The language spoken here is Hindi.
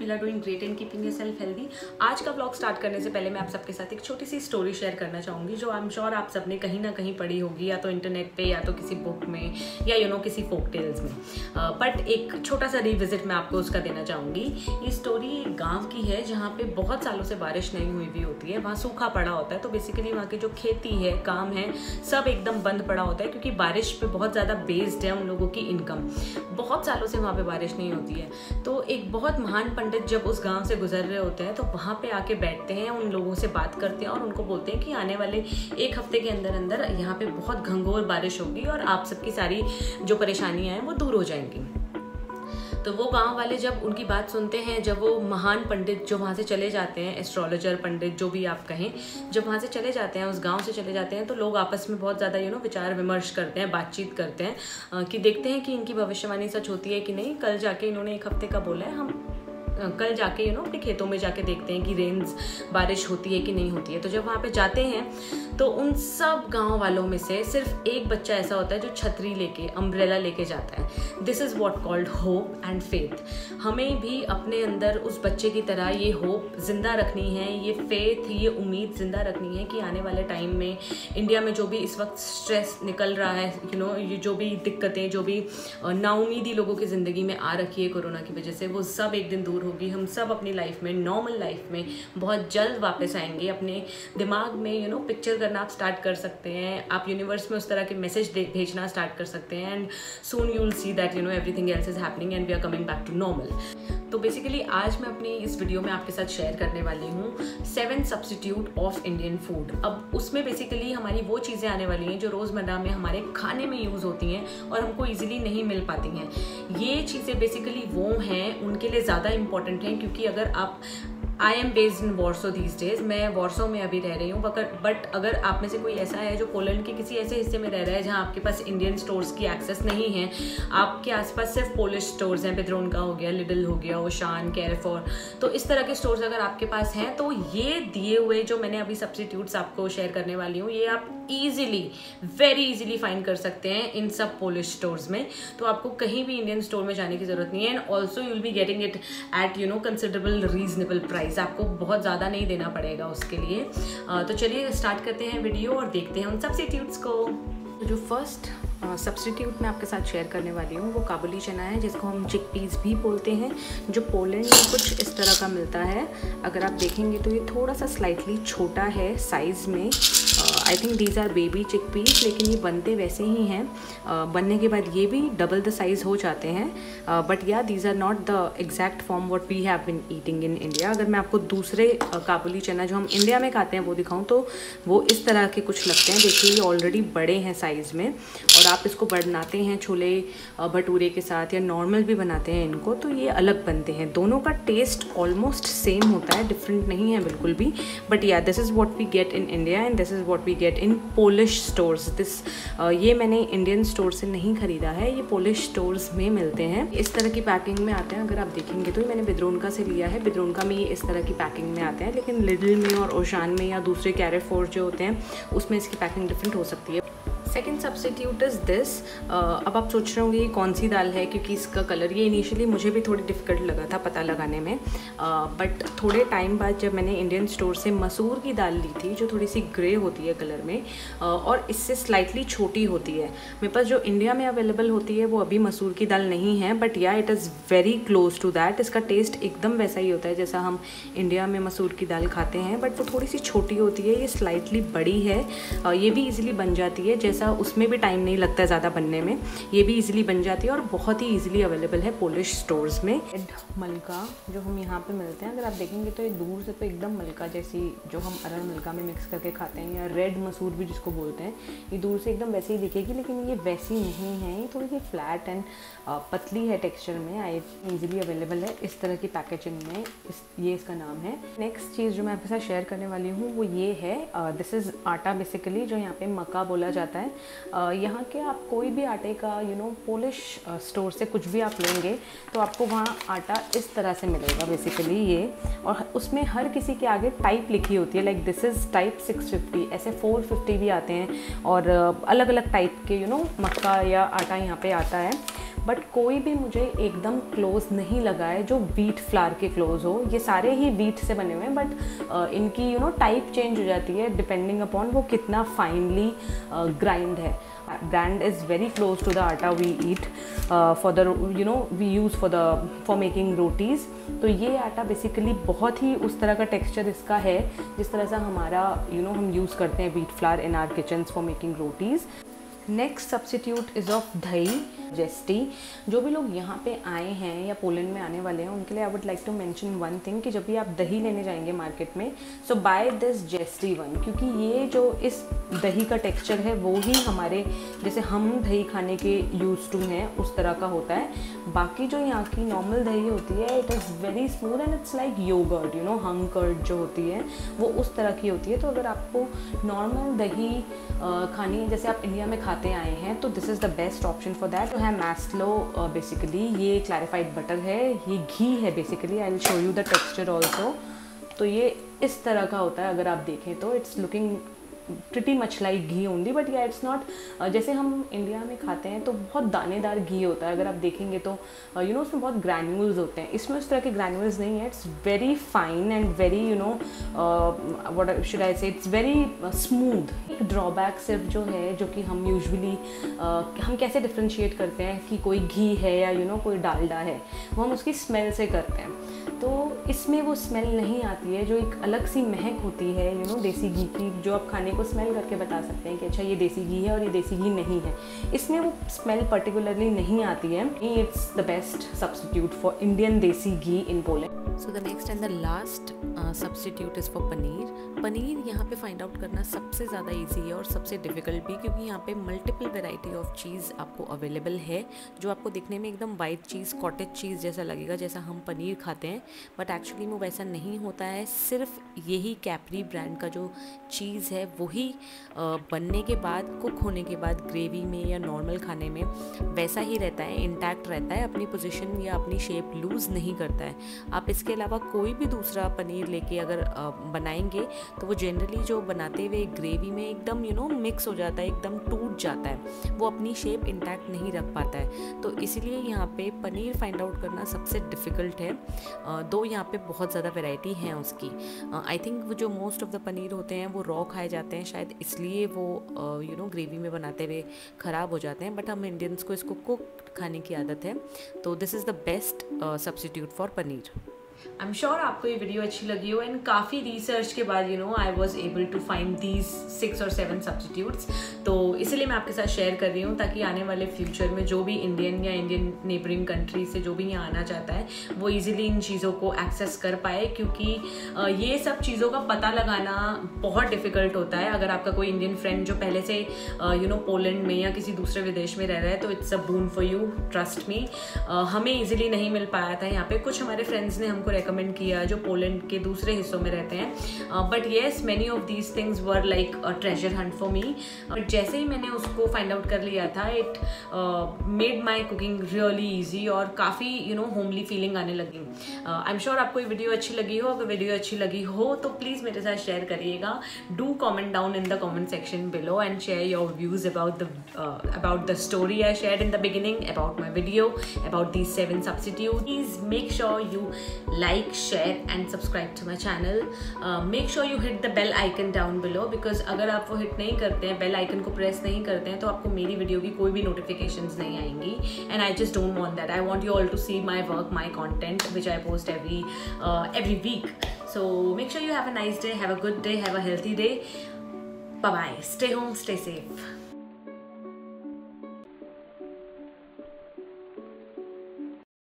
You are doing great in keeping yourself healthy. आज का ब्लॉग स्टार्ट करने से पहले मैं आप सबके साथ एक छोटी सी स्टोरी शेयर करना चाहूँगी जो आई एम श्योर आप सबने कहीं ना कहीं पढ़ी होगी, या तो इंटरनेट पे या तो किसी बुक में या किसी फोक टेल्स में। बट एक छोटा सा रिविजिट मैं आपको उसका देना चाहूँगी। ये स्टोरी एक गाँव की है जहाँ पे बहुत सालों से बारिश नहीं हुई भी होती है, वहाँ सूखा पड़ा होता है। तो बेसिकली वहाँ की जो खेती है, काम है, सब एकदम बंद पड़ा होता है क्योंकि बारिश पे बहुत ज़्यादा बेस्ड है उन लोगों की इनकम। बहुत सालों से वहाँ पे बारिश नहीं होती है। तो एक बहुत महान पंडित जब उस गांव से गुजर रहे होते हैं तो वहाँ पे आके बैठते हैं, उन लोगों से बात करते हैं और उनको बोलते हैं कि आने वाले एक हफ्ते के अंदर अंदर यहाँ पे बहुत घंघोर बारिश होगी और आप सबकी सारी जो परेशानियाँ हैं वो दूर हो जाएंगी। तो वो गांव वाले जब उनकी बात सुनते हैं, जब वो महान पंडित जो वहाँ से चले जाते हैं, एस्ट्रोलॉजर पंडित जो भी आप कहें, जब वहाँ से चले जाते हैं, उस गांव से चले जाते हैं, तो लोग आपस में बहुत ज़्यादा विचार विमर्श करते हैं, बातचीत करते हैं कि देखते हैं कि इनकी भविष्यवाणी सच होती है कि नहीं। कल जाके इन्होंने एक हफ्ते का बोला है, हम कल जाके अपने खेतों में जाके देखते हैं कि रेन्स बारिश होती है कि नहीं होती है। तो जब वहाँ पे जाते हैं तो उन सब गांव वालों में से सिर्फ एक बच्चा ऐसा होता है जो छतरी लेके, अम्ब्रेला लेके जाता है। This is what called hope and faith. हमें भी अपने अंदर उस बच्चे की तरह ये होप जिंदा रखनी है, ये फेथ, ये उम्मीद जिंदा रखनी है कि आने वाले टाइम में इंडिया में जो भी इस वक्त स्ट्रेस निकल रहा है, ये जो भी दिक्कतें, जो भी नाउमीदी लोगों की ज़िंदगी में आ रखी है कोरोना की वजह से, वो सब एक दिन दूर होगी। हम सब अपनी लाइफ में, नॉर्मल लाइफ में बहुत जल्द वापस आएंगे। अपने दिमाग में पिक्चर करना आप स्टार्ट कर सकते हैं, आप यूनिवर्स में उस तरह के मैसेज भेजना स्टार्ट कर सकते हैं and soon you will see that everything else is happening and we are coming back to normal. तो बेसिकली आज मैं अपनी इस वीडियो में आपके साथ शेयर करने वाली हूँ 7 सब्स्टिट्यूट ऑफ इंडियन फूड। अब उसमें बेसिकली हमारी वो चीज़ें आने वाली हैं जो रोज़मर्रा में हमारे खाने में यूज़ होती हैं और हमको ईजिली नहीं मिल पाती हैं। ये चीज़ें बेसिकली वो हैं, उनके लिए ज़्यादा इंपॉर्टेंट हैं क्योंकि अगर आप I am based in Warsaw these days, मैं वॉर्सो में अभी रह रही हूँ। बट अगर आप में से कोई ऐसा है जो पोलैंड के किसी ऐसे हिस्से में रह रहा है जहाँ आपके पास इंडियन स्टोर्स की एक्सेस नहीं है, आपके आसपास सिर्फ पोलिश स्टोर्स हैं, बिद्रोनका हो गया, लिडल हो गया, ओशान, कैरेफोर, तो इस तरह के स्टोर्स अगर आपके पास हैं तो ये दिए हुए जो मैंने अभी सब्स्टिट्यूट्स आपको शेयर करने वाली हूँ, ये आप ईजिली, वेरी ईजिली फाइंड कर सकते हैं इन सब पोलिश स्टोर्स में। तो आपको कहीं भी इंडियन स्टोर में जाने की जरूरत नहीं है and also you will be getting it at considerable reasonable price. आपको बहुत ज़्यादा नहीं देना पड़ेगा उसके लिए। तो चलिए स्टार्ट करते हैं वीडियो और देखते हैं उन सब्स्टिट्यूट्स को। जो फर्स्ट सब्स्टिट्यूट मैं आपके साथ शेयर करने वाली हूँ वो काबुली चना है, जिसको हम चिकपीस भी बोलते हैं, जो पोलैंड में कुछ इस तरह का मिलता है। अगर आप देखेंगे तो ये थोड़ा सा स्लाइटली छोटा है साइज़ में। I think these are baby chickpeas, लेकिन ये बनते वैसे ही हैं। बनने के बाद ये भी डबल द साइज़ हो जाते हैं। But yeah these are not the exact form what we have been eating in India. अगर मैं आपको दूसरे काबुली चना जो हम इंडिया में खाते हैं वो दिखाऊं तो वो इस तरह के कुछ लगते हैं। देखिए ये ऑलरेडी बड़े हैं साइज़ में, और आप इसको बनाते हैं छोले भटूरे के साथ या नॉर्मल भी बनाते हैं इनको, तो ये अलग बनते हैं। दोनों का टेस्ट ऑलमोस्ट सेम होता है, डिफरेंट नहीं है बिल्कुल भी। But yeah this is what we get in India and this is what we get in Polish stores. ये मैंने इंडियन स्टोर से नहीं खरीदा है, ये पोलिश स्टोर्स में मिलते हैं। इस तरह की पैकिंग में आते हैं। अगर आप देखेंगे तो मैंने बिद्रोनका से लिया है। बिद्रोनका में ये इस तरह की पैकिंग में आते हैं, लेकिन लिडल में और ओशान में या दूसरे कैरेफोर जो होते हैं उसमें इसकी पैकिंग डिफरेंट हो सकती है। Second substitute is this. अब आप सोच रहे होंगे ये कौन सी दाल है, क्योंकि इसका कलर, ये इनिशियली मुझे भी थोड़ी डिफ़िकल्ट लगा था पता लगाने में। बट थोड़े टाइम बाद जब मैंने इंडियन स्टोर से मसूर की दाल ली थी, जो थोड़ी सी ग्रे होती है कलर में और इससे स्लाइटली छोटी होती है। मेरे पास जो इंडिया में अवेलेबल होती है वो अभी मसूर की दाल नहीं है, but yeah it is very close to that. इसका टेस्ट एकदम वैसा ही होता है जैसा हम इंडिया में मसूर की दाल खाते हैं, बट वो थोड़ी सी छोटी होती है, ये स्लाइटली बड़ी है। ये भी ईजिली बन जाती है, जैसा उसमें भी टाइम नहीं लगता है ज़्यादा बनने में, ये भी इजीली बन जाती है और बहुत ही इजीली अवेलेबल है पोलिश स्टोर्स में। रेड मलका जो हम यहाँ पे मिलते हैं, अगर आप देखेंगे तो ये दूर से तो एकदम मलका जैसी, जो हम अरहर मलका में मिक्स करके खाते हैं, या रेड मसूर भी जिसको बोलते हैं, ये दूर से एकदम वैसे ही दिखेगी, लेकिन ये वैसी नहीं है। ये थोड़ी सी फ्लैट एंड पतली है टेक्सचर में, ईजिली अवेलेबल है इस तरह की पैकेजिंग में। ये इसका नाम है। नेक्स्ट चीज़ जो मैं आपके साथ शेयर करने वाली हूँ वो ये है, दिस इज़ आटा बेसिकली, जो यहाँ पे मक्का बोला जाता है। यहाँ के आप कोई भी आटे का पोलिश स्टोर से कुछ भी आप लेंगे तो आपको वहाँ आटा इस तरह से मिलेगा बेसिकली ये, और उसमें हर किसी के आगे टाइप लिखी होती है, लाइक दिस इज़ टाइप 650, ऐसे 450 भी आते हैं और अलग अलग टाइप के मक्का या आटा यहाँ पे आता है। बट कोई भी मुझे एकदम क्लोज नहीं लगा है जो व्हीट फ्लावर के क्लोज हो। ये सारे ही व्हीट से बने हुए हैं, बट इनकी टाइप चेंज हो जाती है डिपेंडिंग अपॉन वो कितना फाइनली ग्राइंड है। Brand is very close to the atta we eat for the we use for making rotis। तो ये आटा बेसिकली बहुत ही उस तरह का टेक्सचर इसका है जिस तरह से हमारा हम यूज़ करते हैं wheat flour in our kitchens for making rotis. Next substitute is of dahi zesty. जो भी लोग यहाँ पे आए हैं या पोलैंड में आने वाले हैं उनके लिए I would like to mention one thing कि जब भी आप दही लेने जाएंगे मार्केट में, so buy this zesty one, क्योंकि ये जो इस दही का टेक्सचर है वो ही हमारे जैसे हम दही खाने के यूज टू हैं उस तरह का होता है। बाकी जो यहाँ की नॉर्मल दही होती है it is very smooth and it's like yogurt, hung curd जो होती है वो उस तरह की होती है। तो अगर आपको नॉर्मल दही खानी है जैसे आप इंडिया में खाते आए हैं तो this is the best option for that. तो है मैस्लो बेसिकली ये क्लैरिफाइड बटर है, ये घी है basically. I will show you the texture also. तो ये इस तरह का होता है अगर आप देखें तो it's looking pretty much like ghee only, but या इट्स नॉट जैसे हम इंडिया में खाते हैं तो बहुत दानेदार घी होता है। अगर आप देखेंगे तो उसमें बहुत ग्रैन्यूल्स होते हैं, इसमें उस तरह के ग्रैन्यूल्स नहीं है। It's very fine and very what should I से, इट्स वेरी स्मूथ। एक ड्रॉबैक सिर्फ जो है जो कि हम यूजुअली हम कैसे डिफ्रेंशिएट करते हैं कि कोई घी है या कोई डालडा है, वो हम उसकी स्मेल से करते हैं। तो इसमें वो स्मेल नहीं आती है, जो एक अलग सी महक होती है देसी घी की, जो आप खाने को स्मेल करके बता सकते हैं कि अच्छा ये देसी घी है और ये देसी घी नहीं है। इसमें वो स्मेल पर्टिकुलरली नहीं आती है। It's the best substitute for Indian desi ghee in Poland. So the next and the last substitute is for paneer. Paneer यहाँ पे फाइंड आउट करना सबसे ज़्यादा इजी है और सबसे डिफ़िकल्ट भी, क्योंकि यहाँ पे मल्टीपल वेराइटी ऑफ चीज़ आपको अवेलेबल है जो आपको दिखने में एकदम वाइट चीज़, कॉटेज चीज़ जैसा लगेगा जैसा हम पनीर खाते हैं, बट एक्चुअली वो वैसा नहीं होता है। सिर्फ यही कैप्री ब्रांड का जो चीज़ है वही बनने के बाद, कुक होने के बाद ग्रेवी में या नॉर्मल खाने में वैसा ही रहता है, इंटैक्ट रहता है, अपनी पोजीशन या अपनी शेप लूज़ नहीं करता है। आप इसके अलावा कोई भी दूसरा पनीर लेके अगर बनाएंगे तो वो जनरली जो बनाते हुए ग्रेवी में एकदम मिक्स हो जाता है, एकदम टूट जाता है, वो अपनी शेप इंटैक्ट नहीं रख पाता है। तो इसीलिए यहाँ पे पनीर फाइंड आउट करना सबसे डिफ़िकल्ट है। दो यहाँ पे बहुत ज़्यादा वैरायटी हैं उसकी। आई थिंक वो जो मोस्ट ऑफ द पनीर होते हैं वो रॉ खाए जाते हैं, शायद इसलिए वो ग्रेवी में बनाते हुए ख़राब हो जाते हैं, बट हम इंडियंस को इसको कुक खाने की आदत है। तो this is the best substitute for paneer. I am sure आपको ये वीडियो अच्छी लगी हो, एंड काफ़ी रिसर्च के बाद I was able to find these 6 or 7 substitutes. तो इसलिए मैं आपके साथ शेयर कर रही हूँ ताकि आने वाले फ्यूचर में जो भी इंडियन या इंडियन नेबरिंग कंट्री से जो भी यहाँ आना चाहता है वो ईजिली इन चीज़ों को एक्सेस कर पाए, क्योंकि ये सब चीज़ों का पता लगाना बहुत डिफ़िकल्ट होता है। अगर आपका कोई इंडियन फ्रेंड जो पहले से पोलैंड में या किसी दूसरे विदेश में रह रहा है तो it's a boon for you, trust me. हमें ईजिली नहीं मिल पाया था यहाँ पे। कुछ हमारे फ्रेंड्स ने हमको रेकमेंड किया जो पोलैंड के दूसरे हिस्सों में रहते हैं, but yes many of these things were like a treasure Hunt for me. But जैसे ही मैंने उसको फाइंड आउट कर लिया था it made my cooking really easy और काफ़ी होमली फीलिंग आने लगी। आई एम श्योर आपको ये वीडियो अच्छी लगी हो। अगर वीडियो अच्छी लगी हो तो प्लीज़ मेरे साथ शेयर करिएगा। Do comment down in the comment section below and share your views about the story I shared in the beginning, about my video, about these 7 substitutes. Please make sure you like, share and subscribe to my channel. Make sure you hit the bell icon down below, because अगर आप वो हिट नहीं करते हैं, बेल आइकन को प्रेस नहीं करते हैं, तो आपको मेरी वीडियो की कोई भी नोटिफिकेशंस नहीं आएंगी, and I just don't want that. I want you all to see my work, my content which I post every week. So make sure you have a nice day, have a good day, have a healthy day. Bye bye. Stay home, stay safe.